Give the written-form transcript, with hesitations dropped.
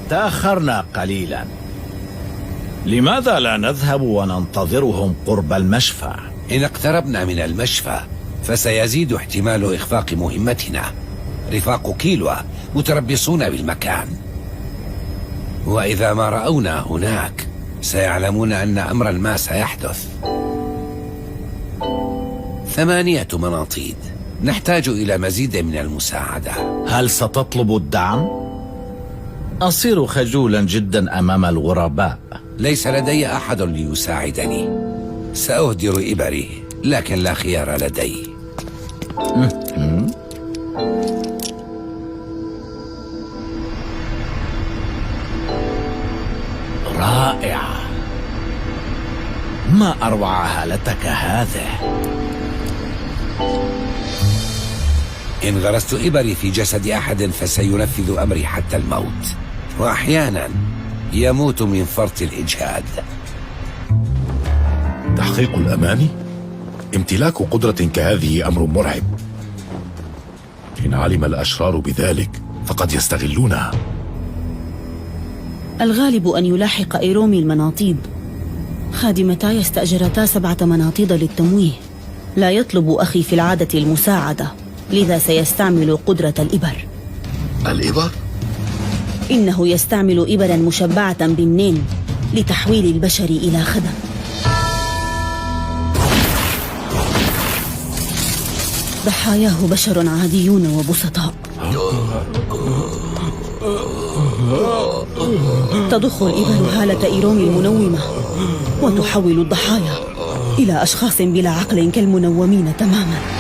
تأخرنا قليلا. لماذا لا نذهب وننتظرهم قرب المشفى؟ إن اقتربنا من المشفى فسيزيد احتمال إخفاق مهمتنا. رفاق كيلوا متربصون بالمكان، وإذا ما رأونا هناك سيعلمون أن أمرا ما سيحدث. 8 مناطيد، نحتاج إلى مزيد من المساعدة. هل ستطلب الدعم؟ أصير خجولا جدا أمام الغرباء. ليس لدي أحد ليساعدني. سأهدر إبري، لكن لا خيار لدي. رائعة، ما أروع هالتك هذه. إن غرست إبري في جسد أحد فسينفذ أمري حتى الموت، وأحيانا يموت من فرط الإجهاد. تحقيق الأماني؟ امتلاك قدرة كهذه أمر مرعب. إن علم الأشرار بذلك فقد يستغلونها. الغالب أن يلاحق إيرومي المناطيد. خادمتاي استأجرتا 7 مناطيد للتمويه. لا يطلب أخي في العادة المساعدة، لذا سيستعمل قدرة الإبر. الإبر؟ إنه يستعمل إبرا مشبعة بالنين لتحويل البشر إلى خدم. ضحاياه بشر عاديون وبسطاء. تضخ الإبر هالة إيرومي المنومة وتحول الضحايا إلى أشخاص بلا عقل كالمنومين تماما.